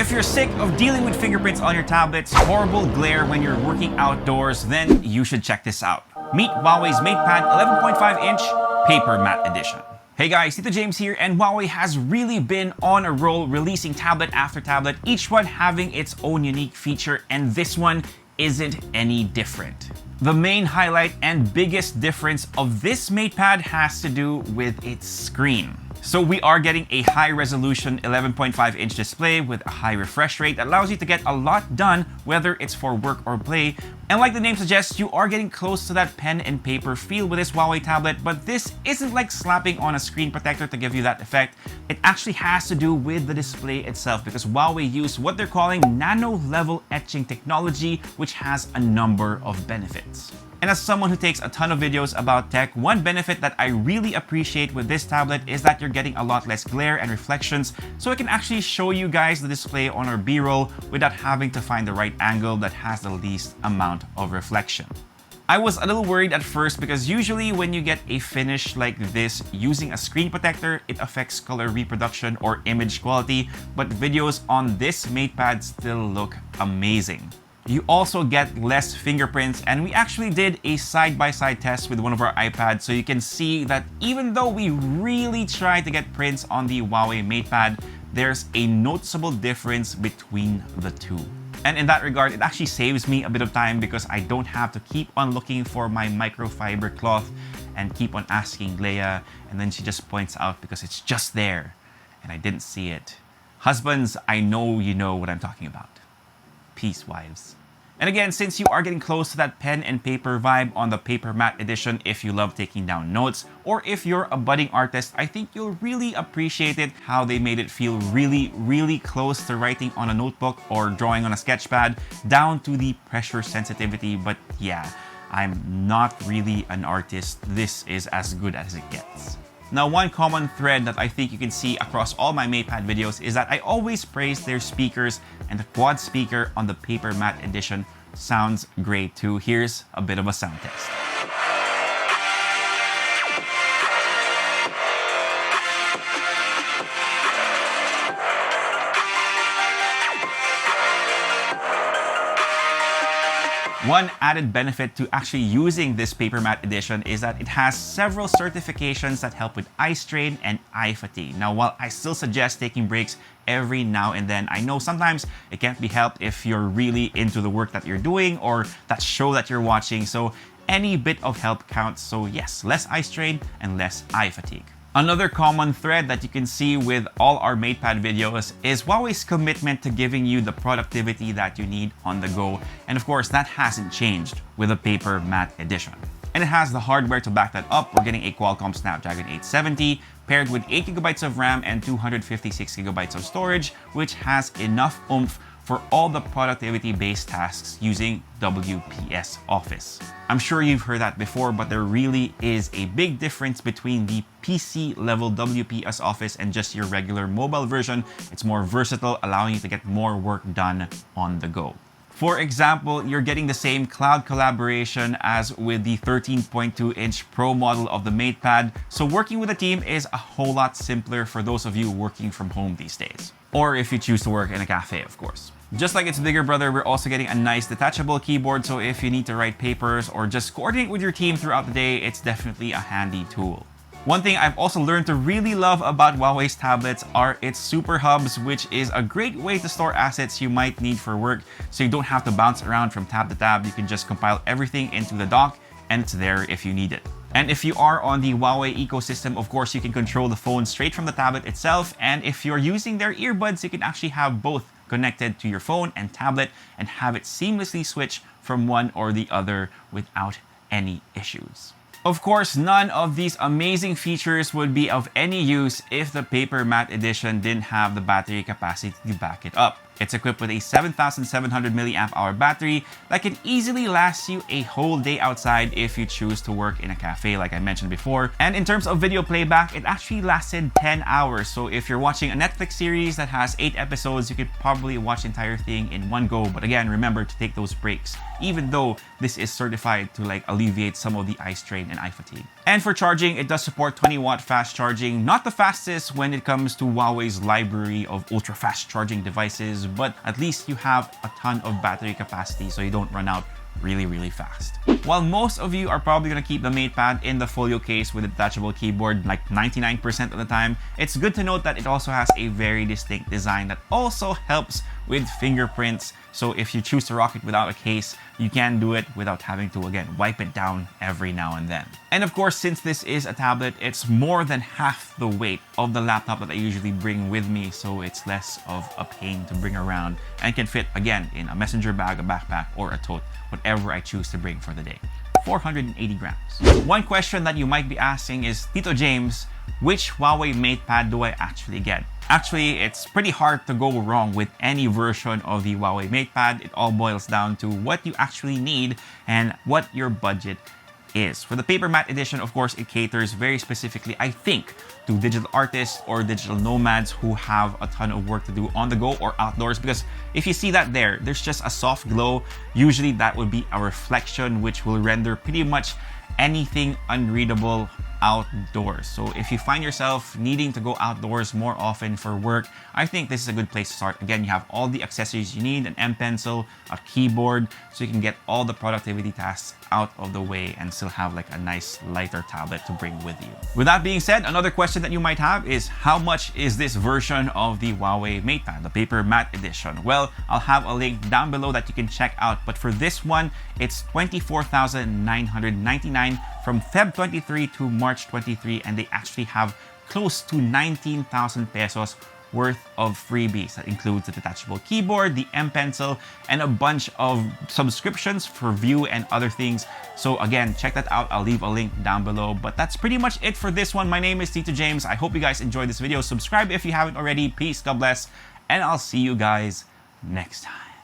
If you're sick of dealing with fingerprints on your tablets, horrible glare when you're working outdoors, then you should check this out. Meet Huawei's Matepad 11.5-inch PaperMatte Edition. Hey guys, Tito James here, and Huawei has really been on a roll releasing tablet after tablet, each one having its own unique feature, and this one isn't any different. The main highlight and biggest difference of this Matepad has to do with its screen. So we are getting a high-resolution 11.5-inch display with a high refresh rate that allows you to get a lot done, whether it's for work or play. And like the name suggests, you are getting close to that pen and paper feel with this Huawei tablet, but this isn't like slapping on a screen protector to give you that effect. It actually has to do with the display itself, because Huawei used what they're calling Nano-level Etching Technology, which has a number of benefits. And as someone who takes a ton of videos about tech, one benefit that I really appreciate with this tablet is that you're getting a lot less glare and reflections, so it can actually show you guys the display on our B-roll without having to find the right angle that has the least amount of reflection. I was a little worried at first because usually when you get a finish like this using a screen protector, it affects color reproduction or image quality, but videos on this Matepad still look amazing. You also get less fingerprints, and we actually did a side-by-side test with one of our iPads, so you can see that even though we really tried to get prints on the Huawei Matepad, there's a noticeable difference between the two. And in that regard, it actually saves me a bit of time because I don't have to keep on looking for my microfiber cloth and keep on asking Leia, and then she just points out because it's just there and I didn't see it. Husbands, I know you know what I'm talking about. Peace, wives. And again, since you are getting close to that pen and paper vibe on the PaperMatte Edition, if you love taking down notes, or if you're a budding artist, I think you'll really appreciate it, how they made it feel really close to writing on a notebook or drawing on a sketchpad, down to the pressure sensitivity. But yeah, I'm not really an artist. This is as good as it gets. Now, one common thread that I think you can see across all my Matepad videos is that I always praise their speakers, and the quad speaker on the PaperMatte Edition sounds great too. Here's a bit of a sound test. One added benefit to actually using this PaperMatte Edition is that it has several certifications that help with eye strain and eye fatigue. Now, while I still suggest taking breaks every now and then, I know sometimes it can't be helped if you're really into the work that you're doing or that show that you're watching, so any bit of help counts. So yes, less eye strain and less eye fatigue. Another common thread that you can see with all our Matepad videos is Huawei's commitment to giving you the productivity that you need on the go. And of course, that hasn't changed with the PaperMatte Edition. And it has the hardware to back that up. We're getting a Qualcomm Snapdragon 870 paired with 8GB of RAM and 256GB of storage, which has enough oomph for all the productivity-based tasks using WPS Office. I'm sure you've heard that before, but there really is a big difference between the PC-level WPS Office and just your regular mobile version. It's more versatile, allowing you to get more work done on the go. For example, you're getting the same cloud collaboration as with the 13.2-inch Pro model of the Matepad, so working with a team is a whole lot simpler for those of you working from home these days. Or if you choose to work in a cafe, of course. Just like its bigger brother, we're also getting a nice detachable keyboard, so if you need to write papers or just coordinate with your team throughout the day, it's definitely a handy tool. One thing I've also learned to really love about Huawei's tablets are its super hubs, which is a great way to store assets you might need for work, so you don't have to bounce around from tab to tab. You can just compile everything into the dock, and it's there if you need it. And if you are on the Huawei ecosystem, of course, you can control the phone straight from the tablet itself, and if you're using their earbuds, you can actually have both connected to your phone and tablet and have it seamlessly switch from one or the other without any issues. Of course, none of these amazing features would be of any use if the PaperMatte Edition didn't have the battery capacity to back it up. It's equipped with a 7,700 mAh battery that can easily last you a whole day outside if you choose to work in a cafe like I mentioned before. And in terms of video playback, it actually lasted 10 hours. So if you're watching a Netflix series that has 8 episodes, you could probably watch the entire thing in one go. But again, remember to take those breaks, even though this is certified to alleviate some of the eye strain and eye fatigue. And for charging, it does support 20-watt fast charging. Not the fastest when it comes to Huawei's library of ultra-fast charging devices, but at least you have a ton of battery capacity so you don't run out really fast. While most of you are probably going to keep the Matepad in the folio case with a detachable keyboard like 99% of the time, it's good to note that it also has a very distinct design that also helps with fingerprints. So if you choose to rock it without a case, you can do it without having to, again, wipe it down every now and then. And of course, since this is a tablet, it's more than half the weight of the laptop that I usually bring with me, so it's less of a pain to bring around and can fit, again, in a messenger bag, a backpack, or a tote, whatever I choose to bring for the day. 480 grams. One question that you might be asking is, Tito James, which Huawei Matepad do I actually get? Actually, it's pretty hard to go wrong with any version of the Huawei Matepad. It all boils down to what you actually need and what your budget is. For the PaperMatte Edition, of course, it caters very specifically, I think, to digital artists or digital nomads who have a ton of work to do on the go or outdoors, because if you see that there's just a soft glow. Usually that would be a reflection which will render pretty much anything unreadable outdoors. So if you find yourself needing to go outdoors more often for work, I think this is a good place to start. Again, you have all the accessories you need, an M pencil, a keyboard, so you can get all the productivity tasks out of the way and still have like a nice lighter tablet to bring with you. With that being said, another question that you might have is, how much is this version of the Huawei Matepad, the PaperMatte Edition? Well, I'll have a link down below that you can check out, but for this one, it's 24,999 from Feb 23 to March 23, and they actually have close to 19,000 pesos worth of freebies. That includes the detachable keyboard, the M pencil, and a bunch of subscriptions for View and other things. So again, check that out. I'll leave a link down below. But that's pretty much it for this one. My name is Tito James. I hope you guys enjoyed this video. Subscribe if you haven't already. Peace, God bless, and I'll see you guys next time.